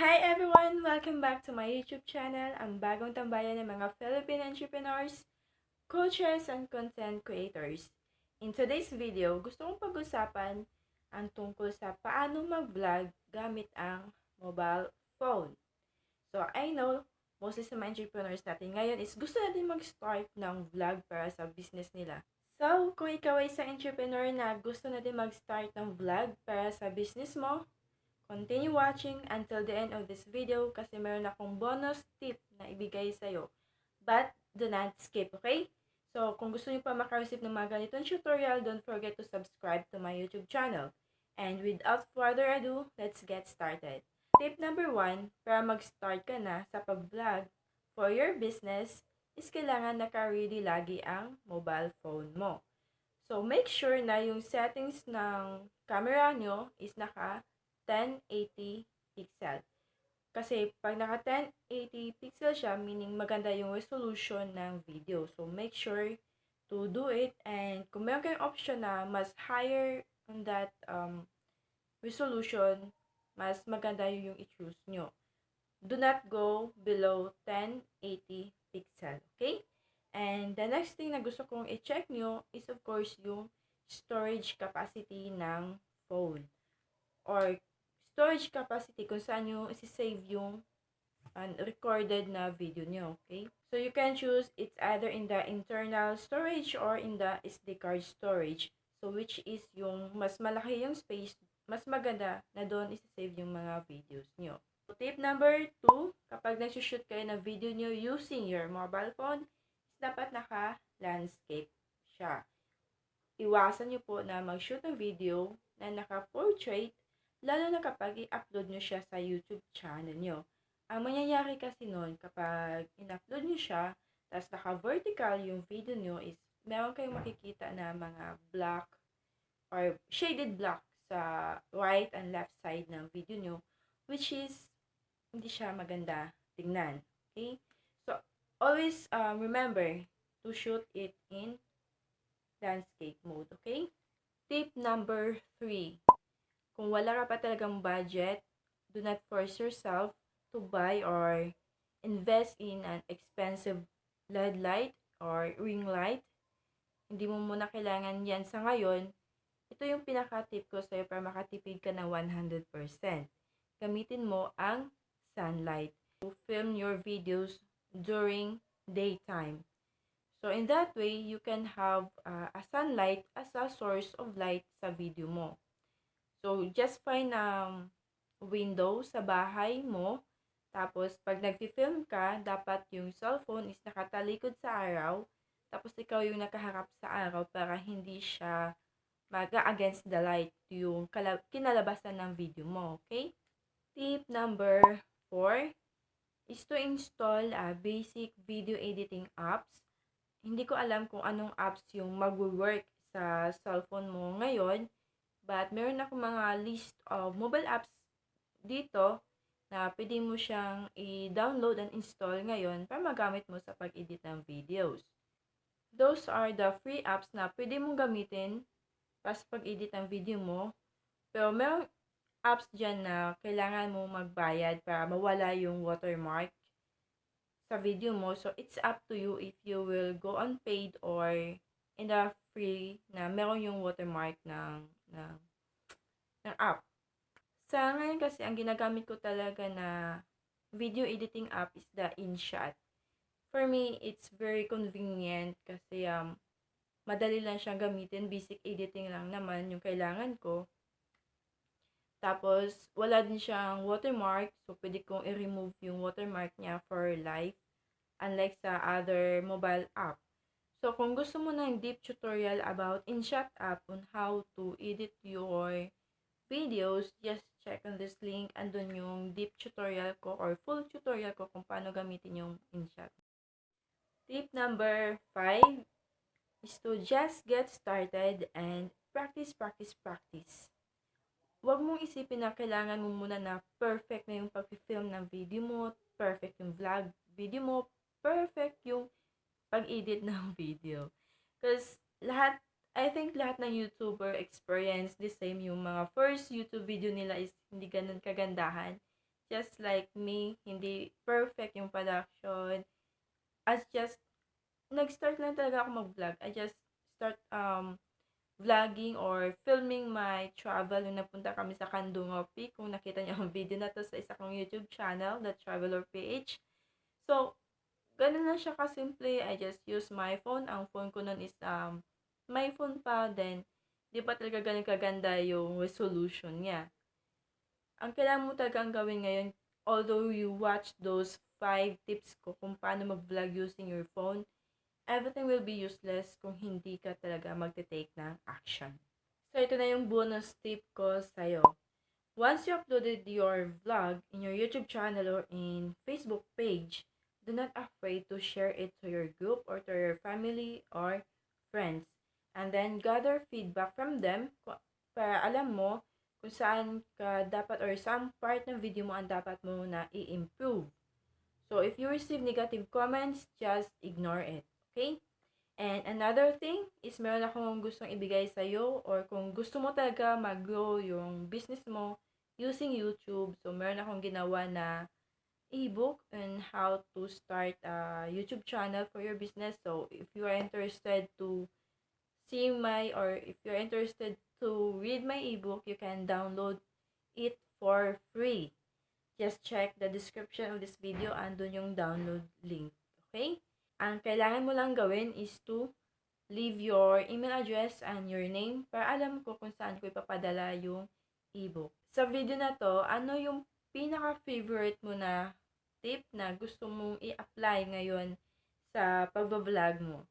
Hi everyone! Welcome back to my YouTube channel, ang bagong tambayan ng mga Philippine entrepreneurs, coaches, and content creators. In today's video, gusto kong pag-usapan ang tungkol sa paano mag-vlog gamit ang mobile phone. So, I know, most sa mga entrepreneurs natin ngayon is gusto natin mag-start ng vlog para sa business nila. So, kung ikaw ay isang entrepreneur na gusto natin mag-start ng vlog para sa business mo, continue watching until the end of this video kasi meron akong bonus tip na ibigay sa'yo. But, do not skip, okay? So, kung gusto niyo pa makareceive ng mga ganitong tutorial, don't forget to subscribe to my YouTube channel. And without further ado, let's get started. Tip number 1, para mag-start ka na sa pag-vlog for your business, is kailangan naka-ready lagi ang mobile phone mo. So, make sure na yung settings ng camera nyo is naka 1080 pixel. Kasi pag naka 1080 pixel siya, meaning maganda yung resolution ng video. So, make sure to do it. And kung meron kayong option na mas higher on that resolution, mas maganda yung i-choose nyo. Do not go below 1080 pixel. Okay? And the next thing na gusto kong i-check nyo is of course yung storage capacity ng phone. Or storage capacity kung saan nyo isi-save yung recorded na video nyo. Okay? So you can choose it's either in the internal storage or in the SD card storage. So which is yung mas malaki yung space, mas maganda na doon isi-save yung mga videos nyo. So, tip number 2, kapag nag-shoot kayo ng video nyo using your mobile phone, dapat naka-landscape siya. Iwasan nyo po na mag-shoot ng video na naka-portrait, lalo na kapag i-upload nyo siya sa YouTube channel nyo. Ang mangyayari kasi nun, kapag in-upload nyo siya, tapos naka-vertical yung video nyo is, meron kayong makikita na mga black or shaded black sa right and left side ng video nyo, which is hindi siya maganda tingnan. Okay? So, always remember to shoot it in landscape mode. Okay? Tip number 3. Kung wala ka pa talagang budget, do not force yourself to buy or invest in an expensive LED light or ring light. Hindi mo muna kailangan yan sa ngayon. Ito yung pinaka-tip ko sa'yo para makatipid ka ng 100%. Gamitin mo ang sunlight to film your videos during daytime. So, in that way, you can have a sunlight as a source of light sa video mo. So, just find window sa bahay mo. Tapos, pag nag-film ka, dapat yung cellphone is nakatalikod sa araw. Tapos, ikaw yung nakaharap sa araw para hindi siya mag-against the light yung kinalabasan ng video mo. Okay? Tip number 4 is to install basic video editing apps. Hindi ko alam kung anong apps yung mag-work sa cellphone mo ngayon, but meron ako mga list of mobile apps dito na pwede mo siyang i-download and install ngayon para magamit mo sa pag-edit ng videos. Those are the free apps na pwede mong gamitin para sa pag-edit ng video mo. Pero meron apps dyan na kailangan mo magbayad para mawala yung watermark sa video mo. So, it's up to you if you will go on paid or in the free na meron yung watermark ng app. Sa ngayon kasi, ang ginagamit ko talaga na video editing app is the InShot. For me, it's very convenient kasi madali lang siyang gamitin. Basic editing lang naman yung kailangan ko. Tapos, wala din siyang watermark. So, pwede kong i-remove yung watermark niya for life. Unlike sa other mobile app. So, kung gusto mo ng deep tutorial about InShot app on how to edit your videos, just check on this link. Andun yung deep tutorial ko or full tutorial ko kung paano gamitin yung InShot. Tip number 5 is to just get started and practice. Huwag mong isipin na kailangan mo muna na perfect na yung pag-film ng video mo, perfect yung vlog video mo, perfect yung pag-edit ng video. Because I think lahat ng YouTuber experience the same. Yung mga first YouTube video nila is hindi ganun kagandahan. just like me, hindi perfect yung production. As just, nag-start lang talaga ako mag-vlog. I just start vlogging or filming my travel nung napunta kami sa Candungo Peak. Kung nakita niyo ang video na to sa isa kong YouTube channel, The Traveler PH. So, ganun lang siya kasimple. I just use my phone. Ang phone ko nun is my phone pa. Then, di pa talaga ganun kaganda yung resolution niya. Ang kailangan mo talagang gawin ngayon, although you watch those 5 tips ko kung paano mag-vlog using your phone, everything will be useless kung hindi ka talaga magte-take ng action. So, ito na yung bonus tip ko sa'yo. Once you uploaded your vlog in your YouTube channel or in Facebook page, do not afraid to share it to your group or to your family or friends. And then gather feedback from them para alam mo kung saan ka dapat or saan part ng video mo ang dapat mo na i-improve. So, if you receive negative comments, just ignore it. Okay? And another thing is meron akong gustong ibigay sa'yo or kung gusto mo talaga mag-grow yung business mo using YouTube. So, meron akong ginawa na ebook on how to start a YouTube channel for your business. So, if you are interested to see my or if you're interested to read my ebook, you can download it for free. Just check the description of this video and dun yung download link. Okay? Ang kailangan mo lang gawin is to leave your email address and your name para alam ko kung saan ko ipapadala yung ebook. Sa video na to, ano yung pinaka-favorite mo na tip na gusto mong i-apply ngayon sa pag-vlog mo?